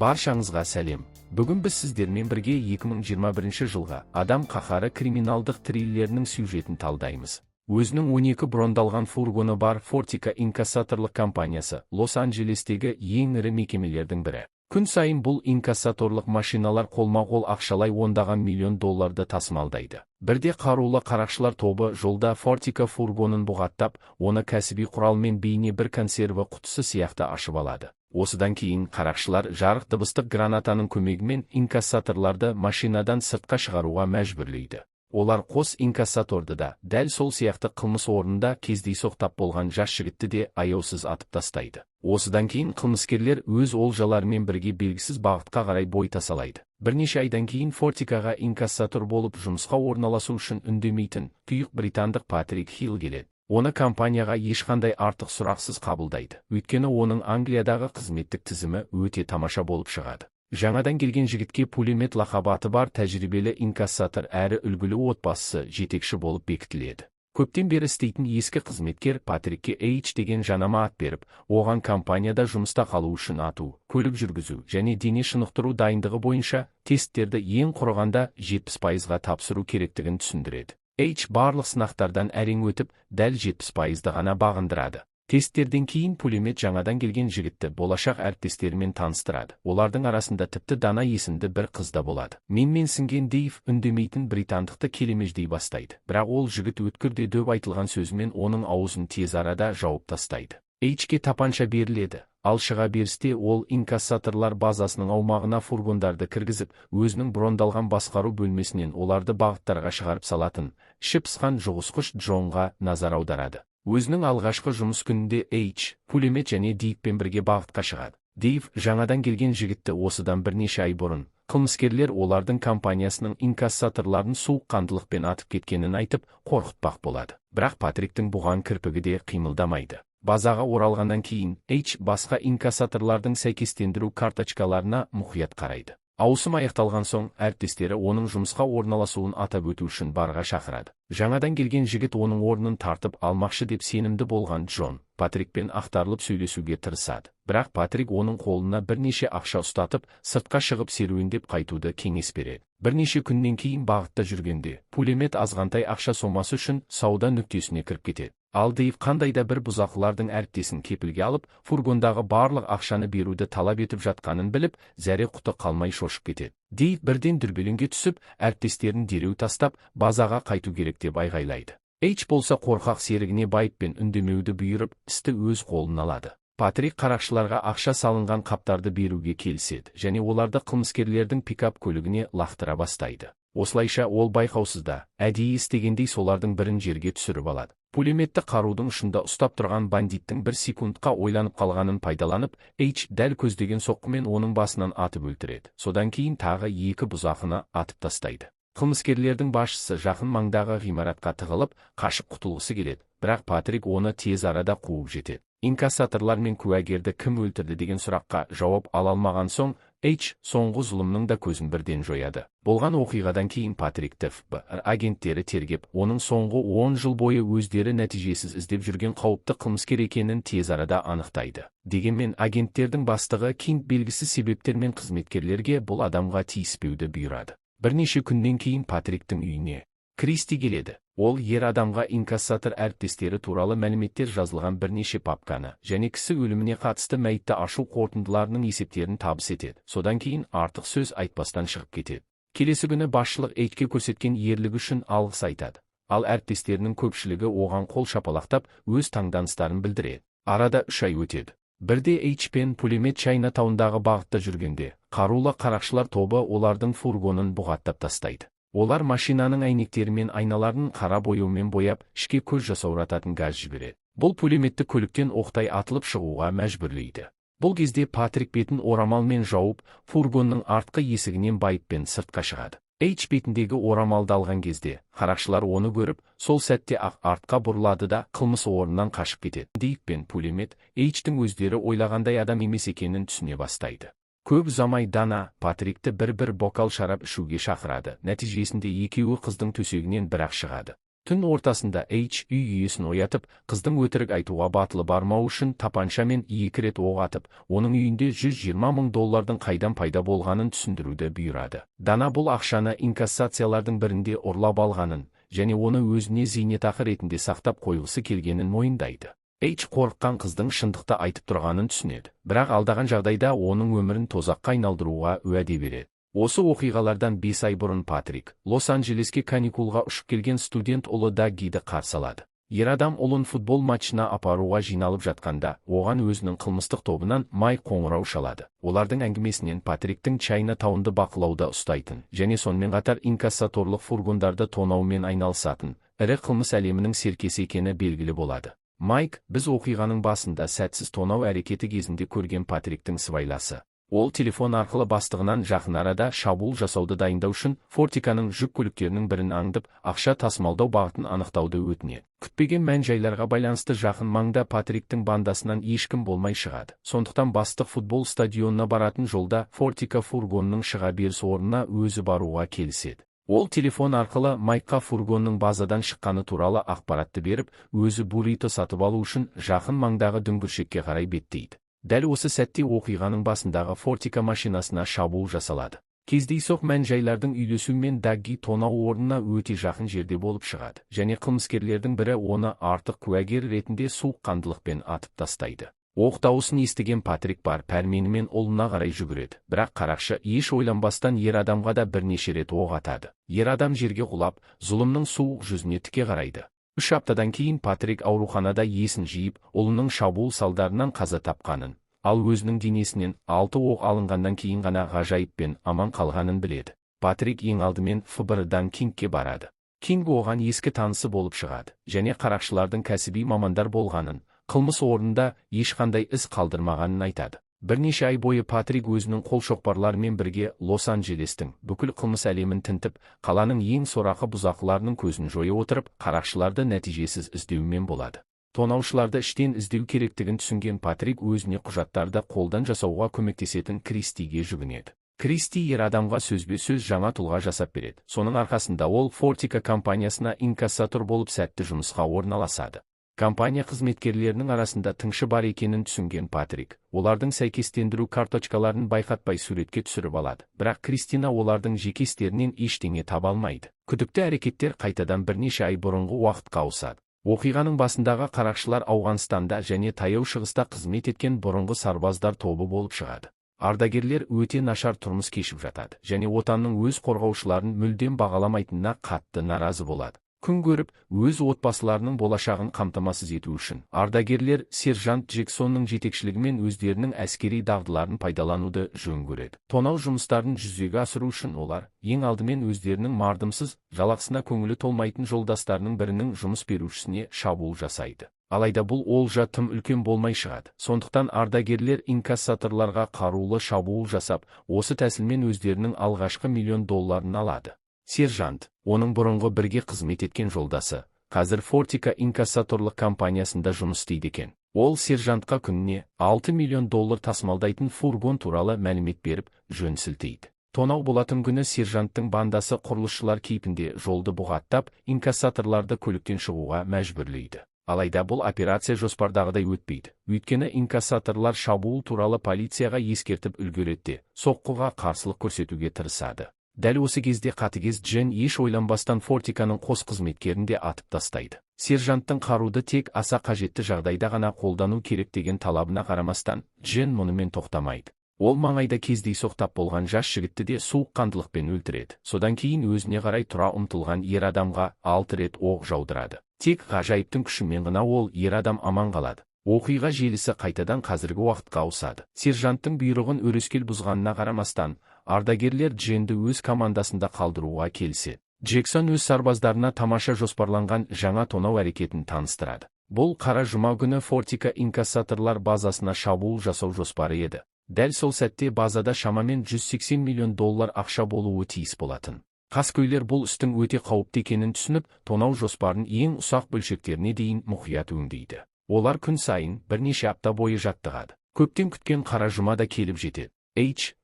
Баршаңызға сәлем. Бүгін біз сіздермен бірге 2021 жылға адам қаһары криминалдық триллерінің сюжетін талдаймыз. Өзінің 12 брондалған фургоны бар Fortica инкассаторлық компаниясы Лос-Анджелестегі ең ірі мекемелердің бірі. Күн сайын бұл инкассаторлық машиналар қолма-қол ақшалай $10 миллион тасымалдайды. Бірде қарулы қарақшылар тобы жолда Fortica фургонын бұғаттап, оны кәсіби құралмен бейне бір консерві құтысы сияқты ашып алады. Осыдан кейін қарақшылар жарық дыбыстық гранатаның көмегімен инкассаторларды машинадан сыртқа шығаруға мәжбүрлейді. Олар қос инкассаторды да дәл сол сияқты қылмыс орнында кездейсоқ болған жас жігітті де аяусыз атып тастайды. Осыдан кейін қылмыскерлер өз олжаларымен бірге белгісіз бағытқа қарай бой тасалайды. Бірнеше айдан кейін Forticaға инкассатор болып жұмысқа орналасу үшін үндемейтін тұйық британдық Патрик Хилл келеді. Оны компанияға ешқандай артық сұрақсыз қабылдайды. Өйткені оның Англиядағы қызметтік тізімі өте тамаша болып шығады. Жаңадан келген жігітке пулемет лақабаты бар тәжірибелі инкассатор әрі үлгілі отбасысы жетекші болып бекітіледі. Көптен бері істейтін ескі қызметкер Патрикке H деген жанама ат беріп, оған компанияда жұмыста қалу үшін ату, көлік жүргізу және дене шынықтыру дайындығы бойынша тесттерді ең құрығанда 70%-ға тапсыру керектігін түсіндіреді. H барлық сынақтардан әрең өтіп, дәл 70%-ды ғана бағындырады. Тесттерден кейін пулемет жаңадан келген жігітті болашақ әріптестерімен таныстырады. Олардың арасында тіпті Дана есімді бір қыз да болады. Менсінген Дейв үндемейтін британдықты келемеждей бастайды. Бірақ ол жігіт өткірде дөп айтылған сөзімен оның аузын тез арада жауып тастайды. H-ке тапанша беріледі. Ал шыға берісте ол инкассаторлар базасының аумағына фургондарды кіргізіп, өзінің брондалған басқару бөлмесінен оларды бағыттарға шығарып салатын, іші пысқан жұғысқыш Джонға назар аударады. Өзінің алғашқы жұмыс күнінде H, пулемет және Дейвпен бірге бағытқа шығады. Дейв жаңадан келген жігітті осыдан бірнеше ай бұрын, қылмыскерлер олардың компаниясының инкассаторларын суыққандылықпен атып кеткенін айтып, қорқытпақ болады. Бірақ Патриктің бұған кірпігі де қимылдамайды. Базаға оралғаннан кейін, H басқа инкассаторлардың сәйкестендіру карточкаларына мұқият қарайды. Ауысым аяқталған соң, әріптестері оның жұмысқа орналасуын атап өту үшін барға шақырады. Жаңадан келген жігіт оның орнын тартып алмақшы деп сенімді болған Джон, Патрикпен ақтарылып сөйлесуге тырысады. Бірақ Патрик оның қолына бірнеше ақша ұстатып, сыртқа шығып серуендеп қайтуды кеңес береді. Бірнеше күннен кейін бағытта жүргенде, пулемет азғантай ақша сомасы үшін сауда нүктесіне кіріп кетеді. Ал Дейв қандай да бір бұзақылардың әріптесін кепілге алып, фургондағы барлық ақшаны беруді талап етіп жатқанын біліп, зәре құты қалмай шошып кетеді. Дейв бірден дүрбелеңге түсіп, әріптестерін дереу тастап, базаға қайту керек деп айғайлайды. H болса қорқақ серігіне байыппен үндемеуді бұйырып, істі өз қолына алады. Патрик қарақшыларға ақша салынған қаптарды беруге келіседі, және оларды қылмыскерлердің пикап көлігіне лақтыра бастайды. Осылайша ол байқаусызда, әдейі істегендей солардың бірін жерге түсіріп алады. Пулеметті қарудың ұшында ұстап тұрған бандиттің бір секундқа ойланып қалғанын пайдаланып, H дәл көздеген соққымен оның басынан атып өлтіреді. Содан кейін тағы екі бұзақыны атып тастайды. Қылмыскерлердің басшысы жақын маңдағы ғимаратқа тығылып, қашып құтылғысы келеді, бірақ Патрик оны тез арада қуып жетеді. Инкассаторлар мен куәгерді кім өлтірді деген сұраққа жауап ала алмаған соң, H соңғы зұлымның да көзін бірден жояды. Болған оқиғадан кейін Патрик ФБР агенттері тергеп, оның соңғы 10 жыл бойы өздері нәтижесіз іздеп жүрген қауіпті қылмыскер екенін тез арада анықтайды. Дегенмен агенттердің бастығы Кинг белгісіз себептермен қызметкерлерге бұл адамға тиіспеуді бұйырады. Бірнеше күннен кейін Патриктің үйіне Кристи келеді. Ол ер адамға инкассатор әріптестері туралы мәліметтер жазылған бірнеше папканы және кісі өліміне қатысты мәйітті ашу қорытындыларының есептерін табыс етеді. Содан кейін артық сөз айтпастан шығып кетеді. Келесі күні басшылық H-ке көрсеткен ерлігі үшін алғыс айтады. Ал әріптестерінің көпшілігі оған қол шапалақтап, өз таңданыстарын білдіреді. Арада 3 ай өтеді. Бірде H пен пулемет Чайнатаундағы бағытта жүргенде, қарулы қарақшылар тобы олардың фургонын бұғаттап тастайды. Олар машинаның әйнектері мен айналарын қара бояумен бояп, ішке көз жасаурататын газ жібереді. Бұл пулеметті көліктен оқтай атылып шығуға мәжбүрлейді. Бұл кезде Патрик бетін орамалмен жауып, фургонның артқы есігінен байыппен сыртқа шығады. H бетіндегі орамалды алған кезде, қарақшылар оны көріп, сол сәтте артқа бұрылады да қылмыс орнынан қашып кетеді. Дейв пен пулемет H-тің өздері ойлағандай адам емес екенін түсіне бастайды. Көп ұзамай Дана Патрикті бір бокал шарап ішуге шақырады. Нәтижесінде екеуі қыздың төсегінен бірақ шығады. Түн ортасында үй иесін оятып, қыздың өтірік айтуға батылы бармау үшін тапаншамен 2 рет оқ атып, оның үйінде $120 000 қайдан пайда болғанын түсіндіруді бұйырады. Дана бұл ақшаны инкассациялардың бірінде ұрлап алғанын, және оны өзіне зейнетақы ретінде сақтап қойғысы келгенін мойындайды. Қорыққан қыздың шындықты айтып тұрғанын түсінеді, бірақ алдаған жағдайда оның өмірін тозаққа айналдыруға уәде береді. Осы оқиғалардан 5 ай бұрын Патрик, Лос-Анджелеске каникулға ұшып келген студент ұлы Даггиді қарсы алады. Ер адам ұлын футбол матчына апаруға жиналып жатқанда, оған өзінің қылмыстық тобынан Майк қоңырау шалады. Олардың әңгімесінен Патриктің Чайна-таунды бақылауда ұстайтын, және сонымен қатар инкассаторлық фургондарды тонаумен айналысатын ірі қылмыс әлемінің серкесі екені белгілі болады. Майк, біз оқиғаның басында сәтсіз тонау әрекеті кезінде көрген Патриктің сыбайласы. Ол телефон арқылы бастығынан жақын арада шабуыл жасауды дайындау үшін Фортиканың жүк көліктерінің бірін аңдып, ақша тасымалдау бағытын анықтауды өтінеді. Күтпеген мән-жайларға байланысты жақын маңда Патриктің бандасынан ешкім болмай шығады. Сондықтан бастық футбол стадионына баратын жолда Фортика фургонның шыға беріс орнына өзі баруға келіседі. Ол телефон арқылы Майкқа фургонның базадан шыққаны туралы ақпаратты беріп, өзі буррито сатып алу үшін жақын маңдағы дүңгіршекке қарай беттейді. Дәл осы сәтте оқиғаның басындағы Фортика машинасына шабуыл жасалады. Кездейсоқ мән-жайлардың үйлесуімен Дагги тонау орнына өте жақын жерде болып шығады, және қылмыскерлердің бірі оны артық куәгер ретінде суыққандылықпен атып тастайды. Оқ дауысын естіген Патрик бар пәрменімен ұлына қарай жүгіреді, бірақ қарақшы еш ойланбастан ер адамға да бірнеше рет оқ атады. Ер адам жерге құлап, зұлымның суық жүзіне тіке қарайды. 3 аптадан кейін Патрик ауруханада есін жиып, ұлының шабуыл салдарынан қаза тапқанын, ал өзінің денесінен 6 оқ алынғаннан кейін ғана ғажайыппен аман қалғанын біледі. Патрик ең алдымен ФБР-дан Кингке барады. Кинг оған ескі танысы болып шығады, және қарақшылардың кәсіби мамандар болғанын, қылмыс орнында ешқандай із қалдырмағанын айтады. Бірнеше ай бойы Патрик өзінің қолшоқпарларымен бірге Лос-Анджелестің бүкіл қылмыс әлемін тінтіп, қаланың ең сорақы бұзақыларының көзін жоя отырып, қарақшыларды нәтижесіз іздеумен болады. Тонаушыларды іштен іздеу керектігін түсінген Патрик өзіне құжаттарды қолдан жасауға көмектесетін Кристиге жүгінеді. Кристи ер адамға сөзбе-сөз жаңа тұлға жасап береді. Соның арқасында ол Фортика компаниясына инкассатор болып сәтті жұмысқа орналасады. Компания қызметкерлерінің арасында тыңшы бар екенін түсінген Патрик, олардың сәйкестендіру карточкаларын байқатпай суретке түсіріп алады. Бірақ Кристина олардың жеке істерінен ештеңе таба алмайды. Күдікті әрекеттер қайтадан бірнеше ай бұрынғы уақытқа ауысады. Оқиғаның басындағы қарақшылар Ауғанстанда және Таяу Шығыста қызмет еткен бұрынғы сарбаздар тобы болып шығады. Ардагерлер өте нашар тұрмыс кешіп жатады, және отанның өз қорғаушыларын мүлдем бағаламайтынына қатты наразы болады. Күн көріп, өз отбасыларының болашағын қамтамасыз ету үшін, ардагерлер сержант Джексонның жетекшілігімен өздерінің әскери дағдыларын пайдалануды жөн көреді. Тонау жұмыстарын жүзеге асыру үшін олар, ең алдымен өздерінің мардымсыз, жалақысына көңілі толмайтын жолдастарының бірінің жұмыс берушісіне шабуыл жасайды. Алайда бұл олжа тым үлкен болмай шығады. Сондықтан ардагерлер инкассаторларға қарулы шабуыл жасап, осы тәсілмен өздерінің алғашқы $1 миллион алады. Сержант, оның бұрынғы бірге қызмет еткен жолдасы, қазір Фортика инкассаторлық компаниясында жұмыс істейді екен. Ол сержантқа күніне $6 миллион тасымалдайтын фургон туралы мәлімет беріп, жөн сілтейді. Тонау болатын күні сержанттың бандасы құрылысшылар кейпінде жолды бұғаттап, инкассаторларды көліктен шығуға мәжбүрлейді. Алайда бұл операция жоспардағыдай өтпейді. Өйткені инкассаторлар шабуыл туралы полицияға ескертіп үлгереді, соққыға қарсылық көрсетуге тырысады. Дәл осы кезде қатыгез Джен еш ойланбастан Фортиканың қос қызметкерін де атып тастайды. Сержанттың қаруды тек аса қажетті жағдайда ғана қолдану керек деген талабына қарамастан, Джен мұнымен тоқтамайды. Ол маңайда кездейсоқ тап болған жас жігітті де суыққандылықпен өлтіреді. Содан кейін өзіне қарай тұра ұмтылған ер адамға 6 рет оқ жаудырады. Тек ғажайыптың күшімен ғана ол ер адам аман қалады. Оқиға желісі қайтадан қазіргі уақытқа ауысады. Сержанттың бұйрығын өрескел бұзғанына қарамастан, ардагерлер Дженді өз командасында қалдыруға келіседі. Джексон өз сарбаздарына тамаша жоспарланған жаңа тонау әрекетін таныстырады. Бұл қара жұма күні Фортика инкассаторлар базасына шабуыл жасау жоспары еді. Дәл сол сәтте базада шамамен $180 миллион ақша болуы тиіс болатын. Қаскөйлер бұл істің өте қауіпті екенін түсініп, тонау жоспарын ең ұсақ бөлшектеріне дейін мұқият өңдейді. Олар күн сайын бірнеше апта бойы жаттығады. Көптен күткен қара жұма да келіп жетеді.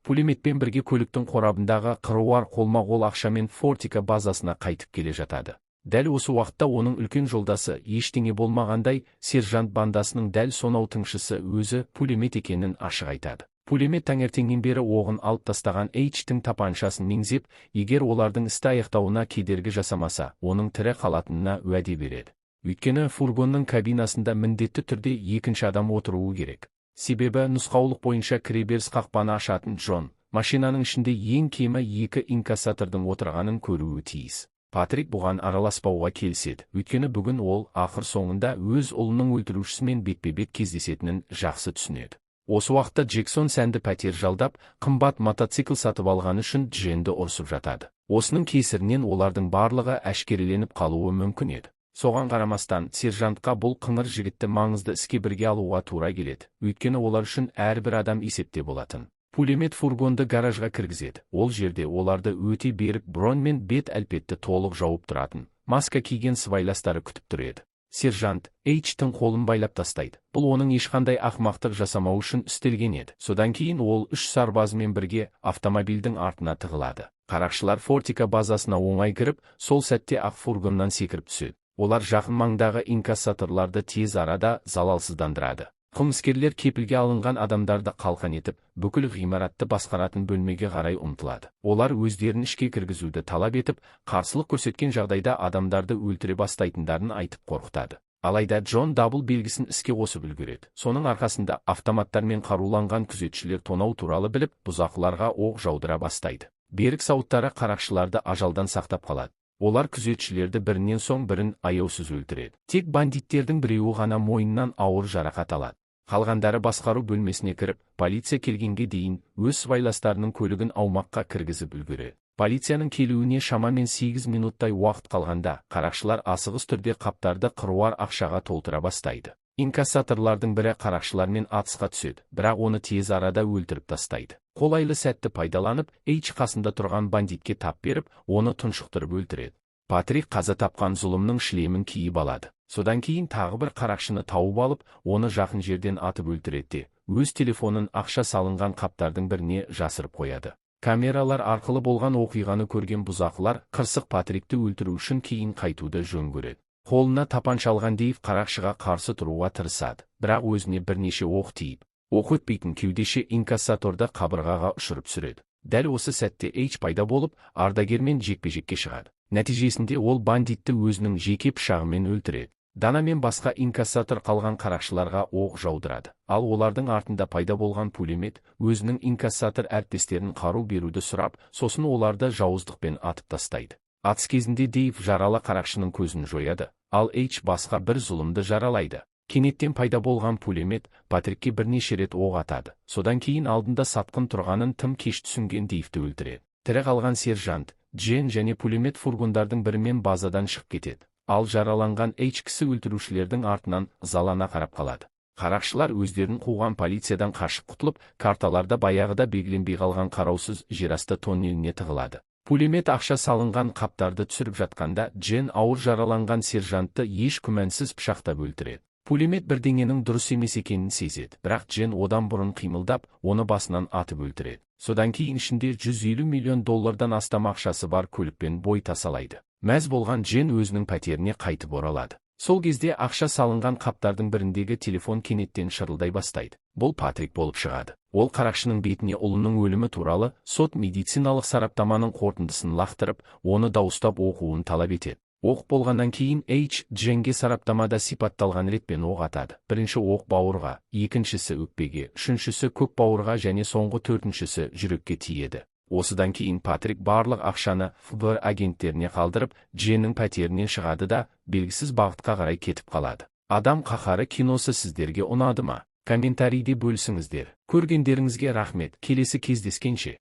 Пулеметпен бірге көліктің қорабындағы қыруар қолма-қол ақшамен Фортика базасына қайтып келе жатады. Дәл осы уақытта оның үлкен жолдасы ештеңе болмағандай, сержант бандасының дәл сонау тыңшысы өзі пулемет екенін ашық айтады. Пулемет таңертеңнен бері оғын алып тастаған H-тің тапаншасын меңзеп, егер олардың істі аяқтауына кедергі жасамаса, оның тірі қалатынына уәде береді. Өйткені фургонның кабинасында міндетті түрде екінші адам отыруы керек. Себебі нұсқаулық бойынша кіреберіс қақпаны ашатын Джон, машинаның ішінде ең кемі 2 инкассатордың отырғанын көруі тиіс. Патрик бұған араласпауға келіседі, өйткені бүгін ол ақыр соңында өз ұлының өлтірушісімен бетпе-бет кездесетінін жақсы түсінеді. Осы уақытта Джексон сәнді пәтер жалдап, қымбат мотоцикл сатып алғаны үшін Дженді ұрсып жатады. Осының кесірінен олардың барлығы әшкереленіп қалуы мүмкін еді. Соған қарамастан, сержантқа бұл қыңыр жігітті маңызды іске бірге алуға тура келеді, өйткені олар үшін әрбір адам есепте болатын. Пулемет фургонды гаражға кіргізеді. Ол жерде оларды өте берік бронь мен бет әлпетті толық жауып тұратын, маска киген сыбайластары күтіп тұреді. Сержант H-тің қолын байлап тастайды. Бұл оның ешқандай ақымақтық жасамау үшін істелген еді. Содан кейін ол 3 сарбазымен бірге автомобильдің артына тығылады. Қарақшылар Фортика базасына оңай кіріп, сол сәтте ақ фургоннан секіріп түседі. Олар жақын маңдағы инкассаторларды тез арада залалсыздандырады. Қылмыскерлер кепілге алынған адамдарды қалқан етіп, бүкіл ғимаратты басқаратын бөлмеге қарай ұмтылады. Олар өздерін ішке кіргізуді талап етіп, қарсылық көрсеткен жағдайда адамдарды өлтіре бастайтындарын айтып қорқытады. Алайда Джон дабыл белгісін іске қосып үлгереді. Соның арқасында автоматтармен қаруланған күзетшілер тонау туралы біліп, бұзақыларға оқ жаудыра бастайды. Берік сауыттары қарақшыларды ажалдан сақтап қалады. Олар күзетшілерді бірінен соң бірін аяусыз өлтіреді. Тек бандиттердің біреуі ғана мойнынан ауыр жарақат алады. Қалғандары басқару бөлмесіне кіріп, полиция келгенге дейін өз сыбайластарының көлігін аумаққа кіргізіп үлгереді. Полицияның келуіне шамамен 8 минуттай уақыт қалғанда, қарақшылар асығыс түрде қаптарды қыруар ақшаға толтыра бастайды. Инкассаторлардың бірі қарақшылармен атысқа түседі, бірақ оны тез арада өлтіріп тастайды. Қолайлы сәтті пайдаланып, H қасында тұрған бандитке тап беріп, оны тұншықтырып өлтіреді. Патрик қаза тапқан зұлымның шлемін киіп алады. Содан кейін тағы бір қарақшыны тауып алып, оны жақын жерден атып өлтіреді. Өз телефонын ақша салынған қаптардың біріне жасырып қояды. Камералар арқылы болған оқиғаны көрген бұзақылар қырсық Патрикті өлтіру үшін кейін қайтуды жөн көреді. Қолына тапанша алған Дейв қарақшыға қарсы тұруға тырысады, бірақ өзіне бірнеше оқ тиіп, оқ өтпейтін кеудеше инкассаторды қабырғаға ұшырып түсіреді. Дәл осы сәтте H пайда болып, ардагермен жекпе-жекке шығады. Нәтижесінде ол бандитті өзінің жеке пышағымен өлтіреді. Дана мен басқа инкассатор қалған қарақшыларға оқ жаудырады. Ал олардың артында пайда болған пулемет өзінің инкассатор әріптестерін қару беруді сұрап, сосын оларды жауыздықпен атып тастайды. Атыс кезінде Дейв жаралы қарақшының көзін жояды, ал H басқа бір зұлымды жаралайды. Кенеттен пайда болған пулемет Патрикке бірнеше рет оқ атады. Содан кейін алдында сатқын тұрғанын тым кеш түсінген Дейвті өлтіреді. Тірі қалған сержант Джен және пулемет фургондардың бірімен базадан шығып кетеді. Ал жараланған H кісі өлтірушілердің артынан залана қарап қалады. Қарақшылар өздерін қуған полициядан қашып құтылып, карталарда баяғыда белгіленбей қалған қараусыз жерасты тоннеліне тығылады. Пулемет ақша салынған қаптарды түсіріп жатқанда, Джен ауыр жараланған сержантты еш күмәнсіз пышақтап өлтіреді. Пулемет бірдеңенің дұрыс емес екенін сезеді, бірақ Джен одан бұрын қимылдап, оны басынан атып өлтіреді. Содан кейін ішінде $150 миллион астам ақшасы бар көлікпен бой тасалайды. Мәз болған Джен өзінің пәтеріне қайтып оралады. Сол кезде ақша салынған қаптардың біріндегі телефон кенеттен шырылдай бастайды. Бұл Патрик болып шығады. Ол қарақшының бетіне ұлының өлімі туралы сот медициналық сараптаманың қорытындысын лақтырып, оны дауыстап оқуын талап етеді. Оқ болғаннан кейін H Дженге сараптамада сипатталған ретпен оқ атады. Бірінші оқ бауырға, екіншісі өкпеге, үшіншісі көк бауырға және соңғы төртіншісі жүрекке тиеді. Осыдан кейін Патрик барлық ақшаны ФБР агенттеріне қалдырып, Дженнің пәтерінен шығады да, белгісіз бағытқа қарай кетіп қалады. Адам қаһары киносы сіздерге ұнады ма? Комментарийде бөлісіңіздер. Көргендеріңізге рахмет. Келесі кездескенше.